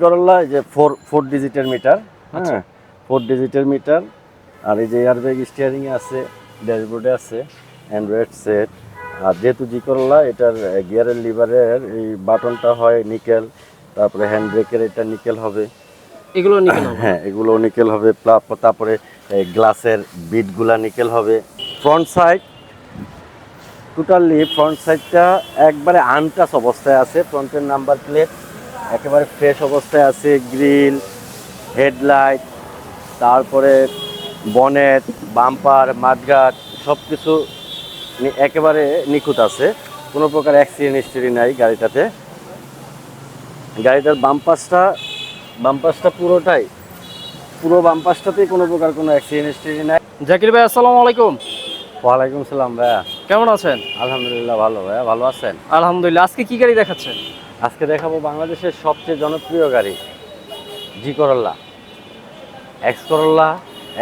করলা যে ফোর ডিজিটের মিটার, হ্যাঁ 4 ডিজিটের মিটার। আর এই যে এয়ারব্যাগ স্টিয়ারিং এ আছে, ড্যাশবোর্ডে আছে, অ্যান্ড্রয়েড সেট। আর যেহেতু জি করলা, এটার গিয়ারের লিভারের এই বাটনটা হয় নিকেল, তারপরে হ্যান্ড ব্রেকের এটা নিকেল হবে, এগুলো নিকেল হবে? হ্যাঁ এগুলো নিকেল হবে। তারপরে গ্লাসের বিটগুলা নিকেল হবে। ফ্রন্ট সাইড টোটালি ফ্রন্ট সাইডটা একবারে আনটাচ অবস্থায় আছে। ফ্রন্টের নাম্বার প্লেট একেবারে ফ্রেশ অবস্থায় আছে। গ্রিল, হেডলাইট, তারপরে বনেট, বাম্পার, মাডগার্ড সব কিছু একেবারে নিখুঁত আছে। কোনো প্রকার অ্যাক্সিডেন্ট হিস্টরি নাই গাড়িটাতে। গাড়িটার বাম্পাসটা পুরো বাম্পাসটাতেই কোনো প্রকার কোনো অ্যাক্সিডেন্ট হিস্টরি নাই। জাকির ভাই, আসসালামু আলাইকুম। ওয়ালাইকুম সালাম ভাইয়া, কেমন আছেন? আলহামদুলিল্লাহ ভালো। ভাইয়া ভালো আছেন? আলহামদুলিল্লাহ। আজকে কি গাড়ি দেখাচ্ছেন? আজকে দেখাবো বাংলাদেশের সবচেয়ে জনপ্রিয় গাড়ি জি করল্লা, এক্স করল্লা,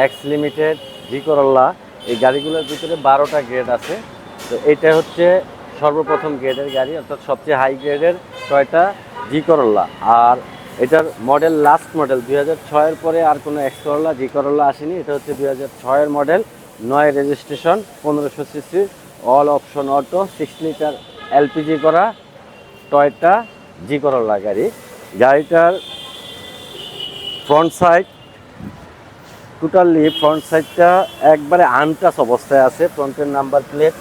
এক্স লিমিটেড, জি করল্লা। এই গাড়িগুলোর ভিতরে 12টা গ্রেড আছে। তো এইটা হচ্ছে সর্বপ্রথম গ্রেডের গাড়ি, অর্থাৎ সবচেয়ে হাই গ্রেডের টয়টা জি করল্লা। আর এটার মডেল লাস্ট মডেল 2006-এর পরে আর কোনো এক্স করল্লা, জি করল্লা আসেনি। এটা হচ্ছে 2006-এর model, 9 registration, 1500 CC, all option auto, 6 litre LPG করা টয়টা জি করল্লা গাড়ি। গাড়িটার ফ্রন্ট সাইড টোটালি ফ্রন্ট সাইডটা একবারে আনটাচ অবস্থায় আছে। ফ্রন্টের নাম্বার প্লেট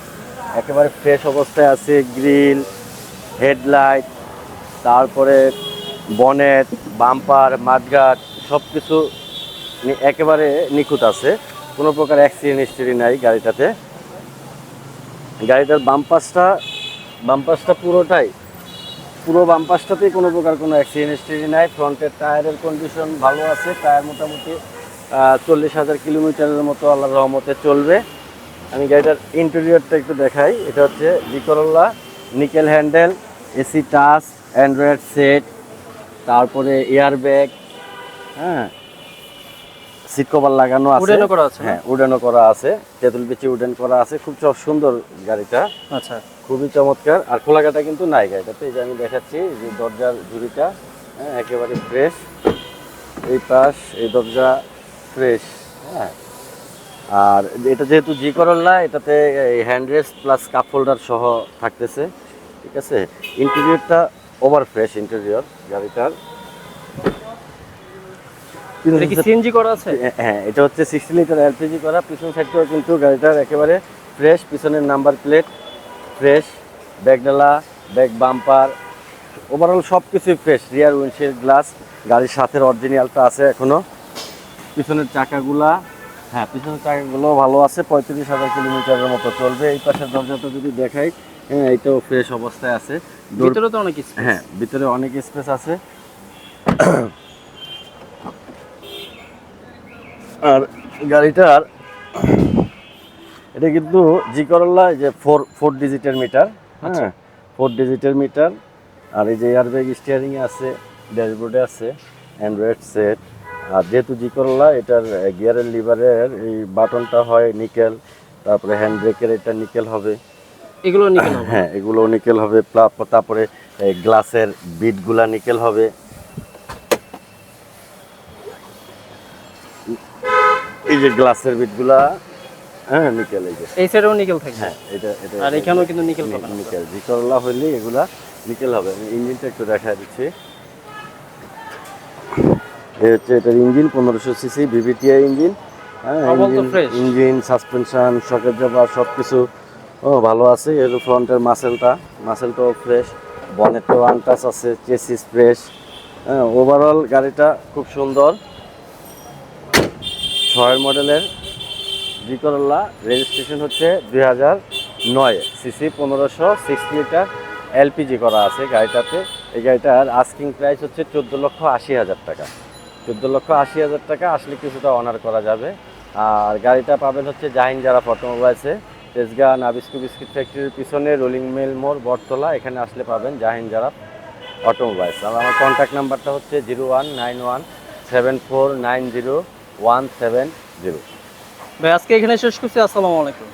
একেবারে ফ্রেশ অবস্থায় আছে। গ্রিল, হেডলাইট, তারপরে বনেট, বাম্পার, মাডগার্ড সব কিছু একেবারে নিখুঁত আছে। কোনো প্রকার অ্যাক্সিডেন্ট হিস্টরি নাই গাড়িটাতে। গাড়িটার বাম্পাসটা পুরো বাম্পাসটাতেই কোনো প্রকার কোনো অ্যাক্সিডেন্ট হিস্টরি নাই। ফ্রন্টের টায়ারের কন্ডিশন ভালো আছে। টায়ার মোটামুটি 40,000 কিলোমিটারের মতো আল্লাহর রহমতে চলবে। আমি গাড়িটার ইন্টেরিয়রটা একটু দেখাই। এটা হচ্ছে G Corolla, nickel handle, AC touch, Android set, তারপরে এয়ারব্যাগ, হ্যাঁ সিট কভার লাগানো আছে, উডেনও করা আছে? হ্যাঁ উডেনও করা আছে, তেঁতুল বিচি উডেন করা আছে। খুব সুন্দর গাড়িটা, আচ্ছা। খুবই চমৎকার। আর খোলাঘাটা কিন্তু নাই গাড়িটাতে। এই যে আমি দেখাচ্ছি যে দরজার ঝুড়িটা, হ্যাঁ একেবারে ফ্রেশ। এই পাশ এই দরজা ফ্রেশ, হ্যাঁ। আর এটা যেহেতু জি করল্লা, এটাতে hand rest plus cup holder সহ থাকতেছে, ঠিক আছে। ইন্টেরিয়রটা ওভার ফ্রেশ ইন্টেরিয়র গাড়িটার। এটা কি সিএনজি করা আছে? হ্যাঁ এটা হচ্ছে 60 লিটার এলপিজি করা। পিছন সাইডটাও কিন্তু গাড়িটার একেবারে ফ্রেশ। পিছনের নাম্বার প্লেট ফ্রেশ, ব্যাকডালা, ব্যাক বাম্পার, ওভারঅল সব কিছুই ফ্রেশ। রিয়ার উইন্ডশিল্ড গ্লাস গাড়ির সাথে অরিজিনালটা আছে এখনো। পিছনের চাকাগুলো ভালো আছে, 35,000 কিলোমিটারের মতো চলবে। এই পাশের দরজাটা যদি দেখাই, হ্যাঁ এইটাও ফ্রেশ অবস্থায় আছে। ভিতরে তো অনেক স্পেস। হ্যাঁ ভিতরে অনেক স্পেস আছে। আর গাড়িটার এটা কিন্তু জি করল্লা যে ফোর ডিজিটের মিটার, হ্যাঁ 4 ডিজিটের মিটার। আর এই যে এয়ারব্যাগ স্টিয়ারিং এ আছে, ড্যাশবোর্ডে আছে, অ্যান্ড্রয়েড সেট। আর যেহেতু জি করল্লা, এটার গিয়ারের লিভারের এই বাটনটা হয় নিকেল, তারপরে হ্যান্ড ব্রেকের এটা নিকেল হবে, এগুলো নিকেল হবে? হ্যাঁ এগুলো নিকেল হবে। তারপরে গ্লাসের বিটগুলা নিকেল হবে। এই যে গ্লাসের বিটগুলা, হ্যাঁ নিকেল। এই সাইডেও নিকেল থাকবে? হ্যাঁ এটা আর এখানেও কিন্তু নিকেল পাবেন। নিকেল জি করল্লা হইলে এগুলা নিকেল হবে। আমি ইঞ্জিনটা একটু দেখা দিচ্ছি। এই হচ্ছে এটার ইঞ্জিন, 1500 সিসি ভিভিটিআই ইঞ্জিন, হ্যাঁ ইঞ্জিন সাসপেনশন শকের জবার সব কিছু ভালো আছে। এর ফ্রন্টের মাসেলটাও ফ্রেশ, বনেটও আনটাচ আছে, চেসিস ফ্রেশ, হ্যাঁ ওভারঅল গাড়িটা খুব সুন্দর। 6 মডেলের জি করল্লা, রেজিস্ট্রেশন হচ্ছে 2009, সিসি 1500, 6 লিটার এলপিজি করা আছে গাড়িটাতে। এই গাড়িটার আস্কিং প্রাইস হচ্ছে 14,80,000 টাকা। 14,80,000 টাকা আসলে কিছুটা অনার করা যাবে। আর গাড়িটা পাবেন হচ্ছে জাহিন জারাফ অটোমোবাইলসে, তেজগাঁ নাবিস্কু বিস্কিট ফ্যাক্টরির পিছনে রোলিং মিল মোড়, বটতলা। এখানে আসলে পাবেন জাহিন জারাফ অটোমোবাইলস। আর আমার কন্ট্যাক্ট নাম্বারটা হচ্ছে 0191749017 0। ভাই আজকে এখানে শেষ করছি। আসসালামু আলাইকুম।